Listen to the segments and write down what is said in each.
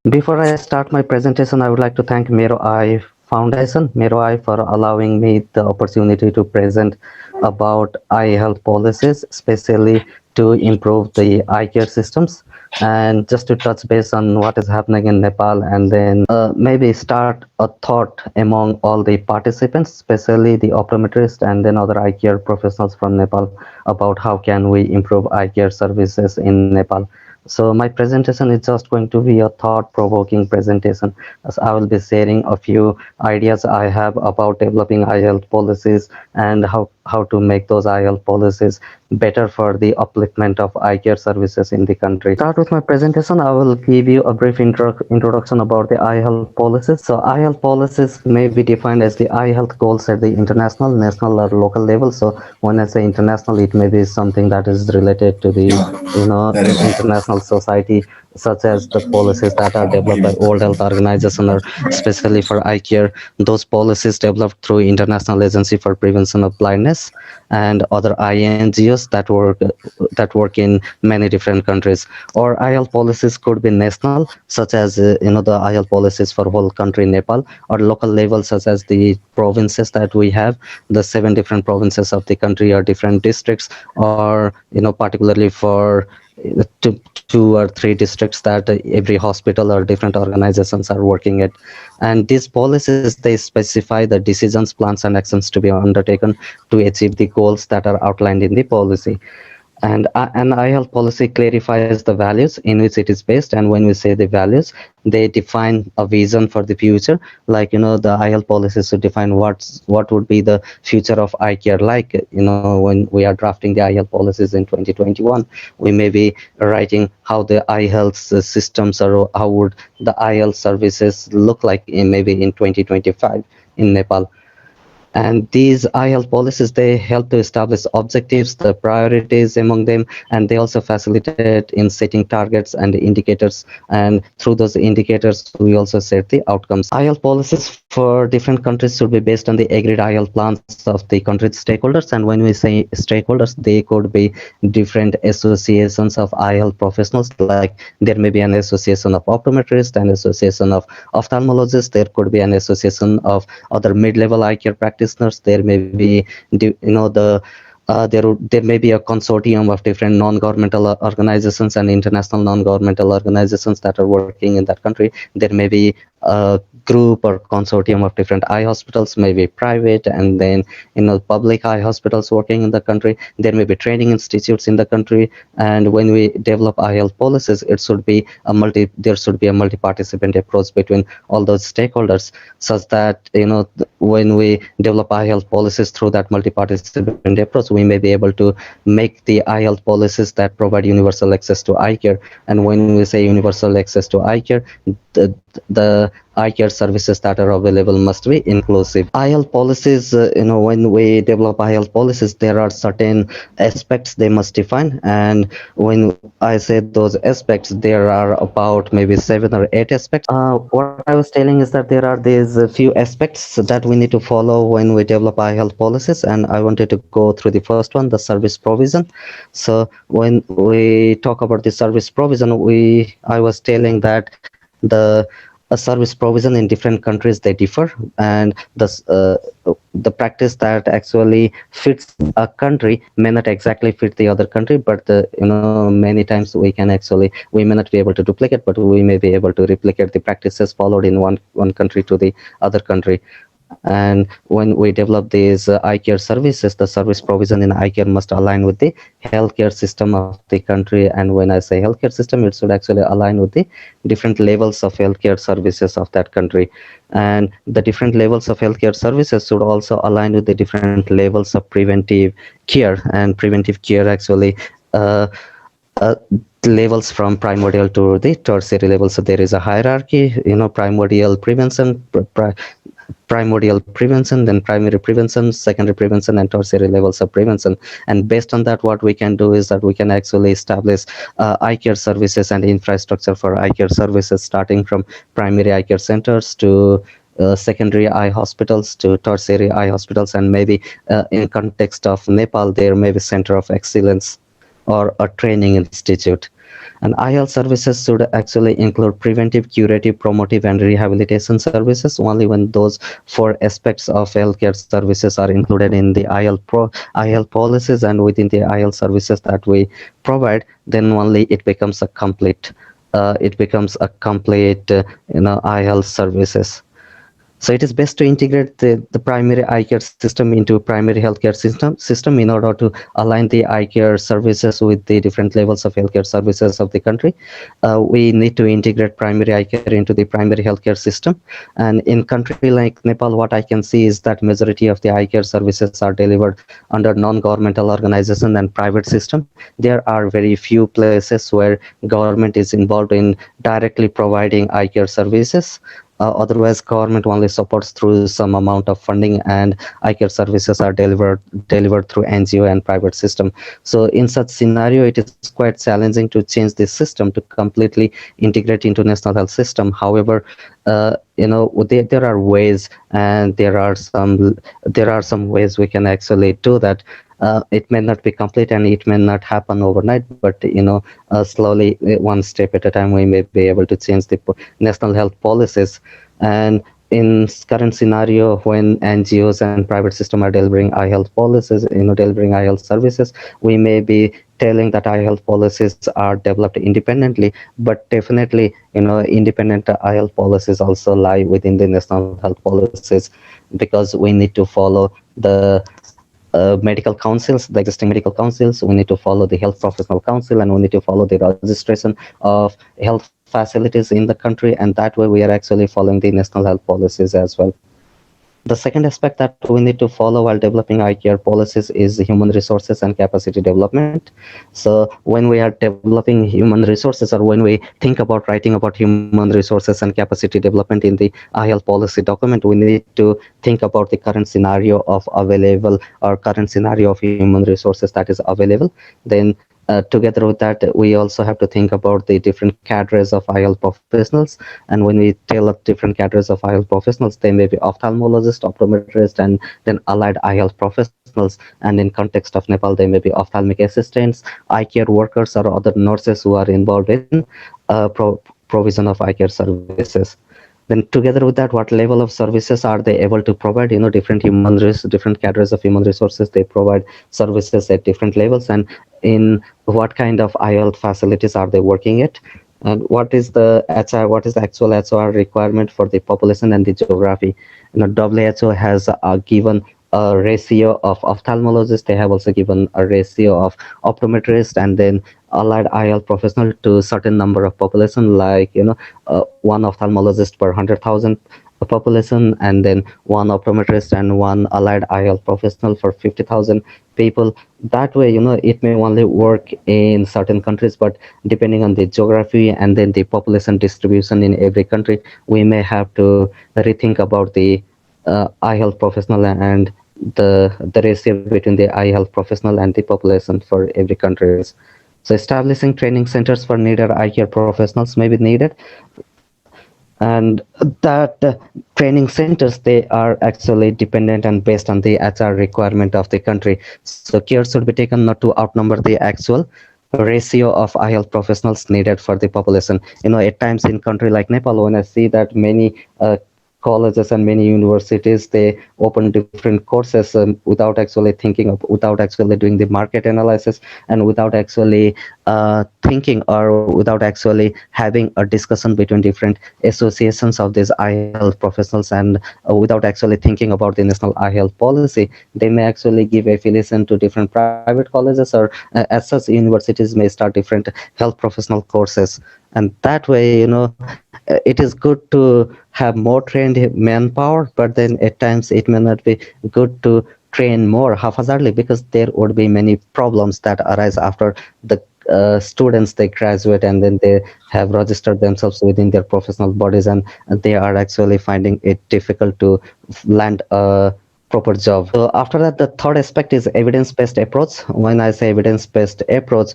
Before I start my presentation, I would like to thank Mero Eye Foundation, Mero Eye, for allowing me the opportunity to present about eye health policies, especially to improve the eye care systems. And just to touch base on what is happening in Nepal, and then maybe start a thought among all the participants, especially the optometrists and then other eye care professionals from Nepal, about how can we improve eye care services in Nepal. So my presentation is just going to be a thought-provoking presentation, as I will be sharing a few ideas I have about developing eye health policies and how to make those eye health policies better for the upliftment of eye care services in the country. Start with my presentation. I will give you a brief introduction about the eye health policies. So eye health policies may be defined as the eye health goals at the international, national, or local level. So when I say international, it may be something that is related to the international society, such as the policies that are developed by World Health Organization, or especially for eye care, those policies developed through International Agency for Prevention of Blindness and other INGOs that work in many different countries. Or IL policies could be national, such as the IL policies for whole country Nepal, or local level, such as the provinces that we have, the 7 different provinces of the country, or different districts, or particularly for two or three districts that every hospital or different organizations are working at. And these policies, they specify the decisions, plans, and actions to be undertaken to achieve the goals that are outlined in the policy. And an eye health policy clarifies the values in which it is based. And when we say the values, they define a vision for the future. Like, the eye health policies should define what would be the future of eye care. Like, when we are drafting the eye health policies in 2021, we may be writing how the eye health systems, or how would the eye health services look like maybe in 2025 in Nepal. And these eye health policies, they help to establish objectives, the priorities among them, and they also facilitate in setting targets and indicators. And through those indicators, we also set the outcomes. Eye health policies for different countries should be based on the agreed eye health plans of the country's stakeholders. And when we say stakeholders, they could be different associations of eye health professionals. Like, there may be an association of optometrists, an association of ophthalmologists, there could be an association of other mid-level eye care practitioners. There may be there may be a consortium of different non-governmental organizations and international non-governmental organizations that are working in that country. There may be a group or consortium of different eye hospitals, maybe private, and then public eye hospitals working in the country. There may be training institutes in the country. And when we develop eye health policies, there should be a multi-participant approach between all those stakeholders, such that when we develop eye health policies through that multi-participant approach, we may be able to make the eye health policies that provide universal access to eye care. And when we say universal access to eye care, the eye care services that are available must be inclusive. Eye health policies, when we develop eye health policies, there are certain aspects they must define. And when I say those aspects, there are about maybe 7 or 8 aspects. What I was telling is that there are these few aspects that we need to follow when we develop eye health policies. And I wanted to go through the first one, the service provision. So when we talk about the service provision, I was telling that a service provision in different countries, they differ, and the practice that actually fits a country may not exactly fit the other country. But many times we may not be able to duplicate, but we may be able to replicate the practices followed in one country to the other country. And when we develop these eye care services, the service provision in eye care must align with the healthcare system of the country. And when I say healthcare system, it should actually align with the different levels of healthcare services of that country. And the different levels of healthcare services should also align with the different levels of preventive care. And preventive care actually levels from primordial to the tertiary level. So there is a hierarchy, primordial prevention, primordial prevention, then primary prevention, secondary prevention, and tertiary levels of prevention. And based on that, what we can do is that we can actually establish eye care services and infrastructure for eye care services, starting from primary eye care centers to secondary eye hospitals to tertiary eye hospitals, and maybe in context of Nepal, there may be center of excellence or a training institute. And eye health services should actually include preventive, curative, promotive, and rehabilitation services. Only when those four aspects of healthcare services are included in the eye health policies and within the eye health services that we provide, then only it becomes a complete. Eye health services. So it is best to integrate the primary eye care system into primary healthcare system in order to align the eye care services with the different levels of healthcare services of the country. We need to integrate primary eye care into the primary healthcare system. And in country like Nepal, what I can see is that majority of the eye care services are delivered under non-governmental organization and private system. There are very few places where government is involved in directly providing eye care services. Otherwise, government only supports through some amount of funding, and eye care services are delivered through NGO and private system. So in such scenario, it is quite challenging to change this system to completely integrate into national health system. However, there are ways, and there are some ways we can actually do that. It may not be complete and it may not happen overnight, but slowly, one step at a time, we may be able to change the national health policies. And in current scenario, when NGOs and private system are delivering eye health policies, delivering eye health services, we may be telling that eye health policies are developed independently, but definitely, independent eye health policies also lie within the national health policies, because we need to follow the medical councils, the existing medical councils. We need to follow the health professional council, and we need to follow the registration of health facilities in the country, and that way we are actually following the national health policies as well. The second aspect that we need to follow while developing eye care policies is human resources and capacity development. So when we are developing human resources, or when we think about writing about human resources and capacity development in the eye health policy document, we need to think about the current scenario of available, or current scenario of human resources that is available. Then together with that, we also have to think about the different cadres of eye health professionals. And when we tell of different cadres of eye health professionals, they may be ophthalmologists, optometrists, and then allied eye health professionals. And in context of Nepal, they may be ophthalmic assistants, eye care workers, or other nurses who are involved in provision of eye care services. Then together with that, what level of services are they able to provide? Different cadres of human resources, they provide services at different levels, and in what kind of eye health facilities are they working at, and what is the actual HR requirement for the population and the geography. WHO has given a ratio of ophthalmologists. They have also given a ratio of optometrists, and then allied eye health professional to certain number of population, like one ophthalmologist per 100,000 population, and then one optometrist and one allied eye health professional for 50,000 people. That way, it may only work in certain countries, but depending on the geography and then the population distribution in every country, we may have to rethink about the eye health professional and the ratio between the eye health professional and the population for every countries. So establishing training centers for needed eye care professionals may be needed, and that training centers, they are actually dependent and based on the HR requirement of the country. So care should be taken not to outnumber the actual ratio of eye health professionals needed for the population. At times in country like Nepal, when I see that many colleges and many universities, they open different courses without actually doing the market analysis, and without actually thinking, or without actually having a discussion between different associations of these eye health professionals, and without actually thinking about the national eye health policy. They may actually give affiliation to different private colleges, or as such, universities may start different health professional courses. And that way, it is good to have more trained manpower, but then at times it may not be good to train more haphazardly, because there would be many problems that arise after the students, they graduate and then they have registered themselves within their professional bodies, and they are actually finding it difficult to land a proper job. So after that, the third aspect is evidence-based approach. When I say evidence-based approach,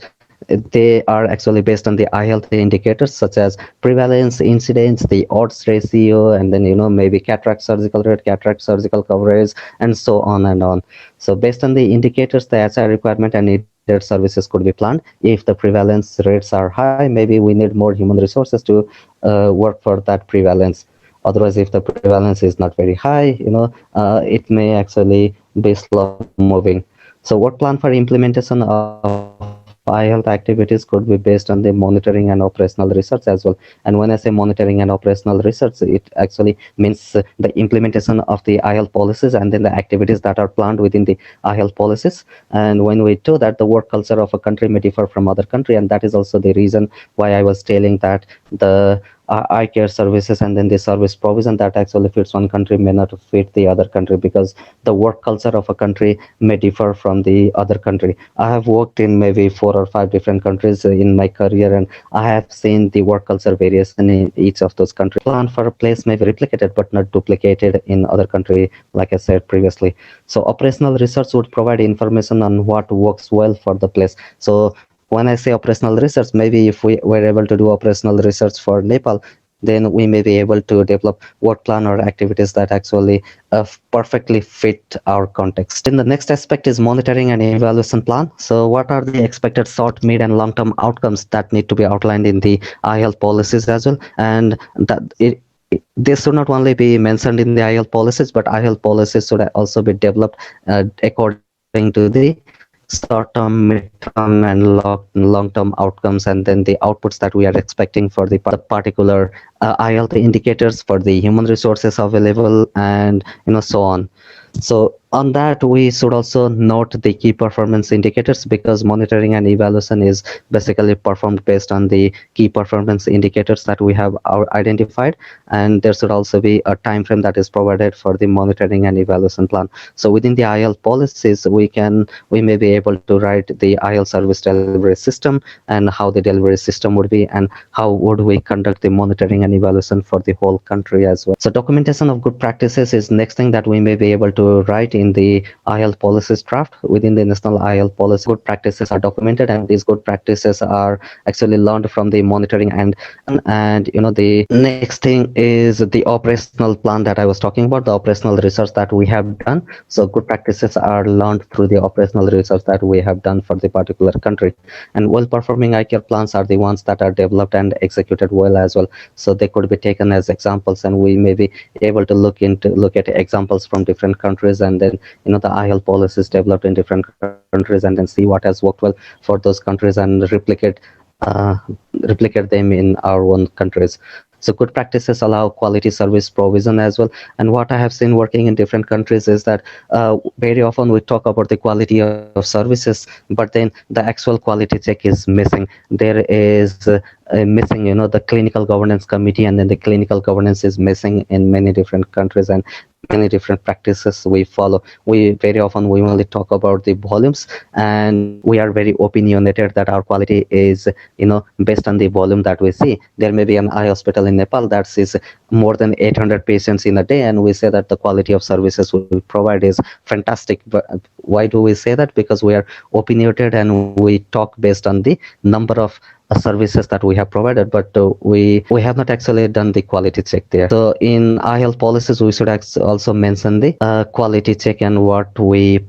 they are actually based on the eye health indicators such as prevalence, incidence, the odds ratio, and then maybe cataract surgical rate, cataract surgical coverage, and so on and on. So based on the indicators, the SI requirement and needed services could be planned. If the prevalence rates are high, maybe we need more human resources to work for that prevalence. Otherwise, if the prevalence is not very high, it may actually be slow moving. So what plan for implementation of eye health activities could be based on the monitoring and operational research as well. And when I say monitoring and operational research, it actually means the implementation of the eye health policies and then the activities that are planned within the eye health policies. And when we do that, the work culture of a country may differ from other country, and that is also the reason why I was telling that the eye care services and then the service provision that actually fits one country may not fit the other country, because the work culture of a country may differ from the other country. I have worked in maybe 4 or 5 different countries in my career, and I have seen the work culture variation in each of those countries. Plan for a place may be replicated but not duplicated in other country, like I said previously. So operational research would provide information on what works well for the place. So when I say operational research, maybe if we were able to do operational research for Nepal, then we may be able to develop work plan or activities that actually perfectly fit our context. Then the next aspect is monitoring and evaluation plan. So what are the expected short, mid, and long-term outcomes that need to be outlined in the eye health policies as well? And that this should not only be mentioned in the eye health policies, but eye health policies should also be developed according to the short-term, mid-term, and long-term outcomes, and then the outputs that we are expecting for the particular eye health indicators, for the human resources available, and so on. So on that, we should also note the key performance indicators, because monitoring and evaluation is basically performed based on the key performance indicators that we have identified, and there should also be a time frame that is provided for the monitoring and evaluation plan. So within the IL policies, we may be able to write the IL service delivery system and how the delivery system would be, and how would we conduct the monitoring and evaluation for the whole country as well. So documentation of good practices is next thing that we may be able to write in the IL policies draft. Within the national IL policy, good practices are documented, and these good practices are actually learned from the monitoring. And the next thing is the operational plan that I was talking about, the operational research that we have done. So good practices are learned through the operational research that we have done for the particular country. And well performing eye care plans are the ones that are developed and executed well as well. So they could be taken as examples, and we may be able to look at examples from different countries, and then the IL policies developed in different countries, and then see what has worked well for those countries and uh, replicate them in our own countries. So good practices allow quality service provision as well. And what I have seen working in different countries is that very often we talk about the quality of services, but then the actual quality check is missing. There is missing, the clinical governance committee, and then the clinical governance is missing in many different countries, and many different practices we follow. We very often we only talk about the volumes, and we are very opinionated that our quality is based on the volume that we see. There may be an eye hospital in Nepal that sees more than 800 patients in a day, and we say that the quality of services we provide is fantastic. But why do we say that? Because we are opinionated, and we talk based on the number of services that we have provided, but we have not actually done the quality check there. So in eye health policies, we should also mention the quality check and what we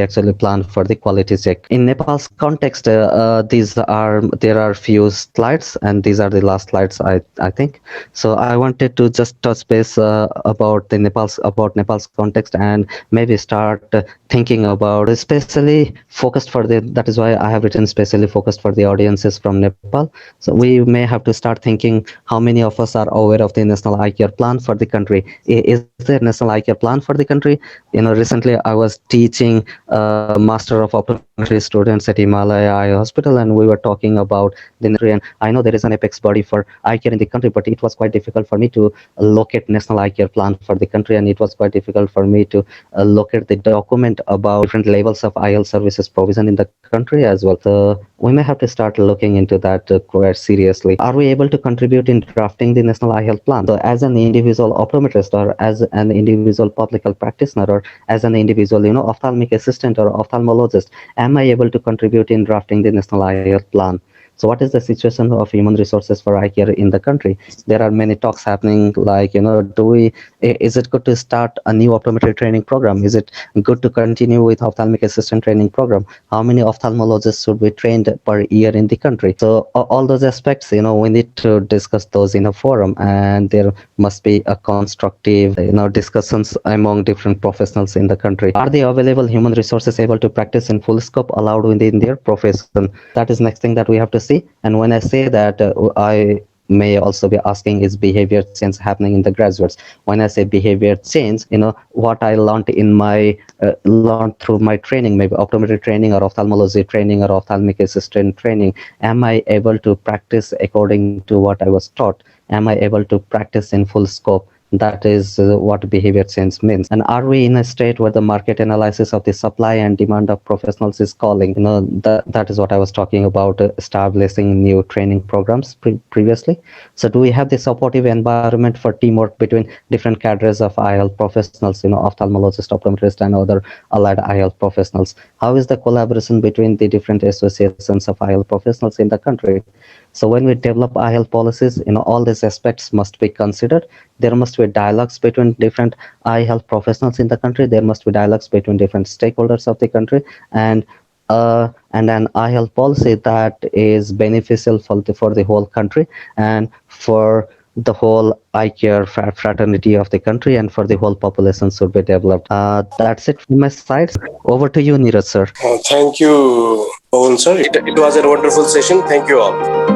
actually plan for the quality check. In Nepal's context, there are few slides, and these are the last slides I think. So I wanted to just touch base about Nepal's context, and maybe start thinking about, especially focused for that is why I have written specially focused for the audiences from Nepal. So we may have to start thinking, how many of us are aware of the national eye care plan for the country? Is there national eye care plan for the country? Recently I was teaching master of optometry students at Himalaya Eye Hospital, and we were talking about the country. And I know there is an apex body for eye care in the country, but it was quite difficult for me to locate national eye care plan for the country, and it was quite difficult for me to locate the document about different levels of IL services provision in the country as well. So we may have to start looking into that quite seriously. Are we able to contribute in drafting the National Eye Health Plan? So, as an individual optometrist, or as an individual public health practitioner, or as an individual, ophthalmic assistant or ophthalmologist, am I able to contribute in drafting the National Eye Health Plan? So, what is the situation of human resources for eye care in the country? There are many talks happening, like, is it good to start a new optometry training program? Is it good to continue with ophthalmic assistant training program? How many ophthalmologists should be trained per year in the country? So all those aspects, we need to discuss those in a forum, and there must be a constructive, discussions among different professionals in the country. Are the available human resources able to practice in full scope allowed within their profession? That is next thing that we have to see. And when I say that, I may also be asking, is behavior change happening in the graduates? When I say behavior change, what I learned in my learned through my training, maybe optometry training or ophthalmology training or ophthalmic assistant training, am I able to practice according to what I was taught? Am I able to practice in full scope? That is what behavior change means. And are we in a state where the market analysis of the supply and demand of professionals is calling? That is what I was talking about, establishing new training programs previously. So do we have the supportive environment for teamwork between different cadres of eye health professionals, ophthalmologist, optometrist, and other allied eye health professionals? How is the collaboration between the different associations of eye health professionals in the country? So when we develop eye health policies, all these aspects must be considered. There must be dialogues between different eye health professionals in the country. There must be dialogues between different stakeholders of the country, and an eye health policy that is beneficial for the whole country, and for the whole eye care fraternity of the country, and for the whole population should be developed. That's it from my side. Over to you, Neeraj, sir. Thank you, Pawan sir. It was a wonderful session. Thank you all.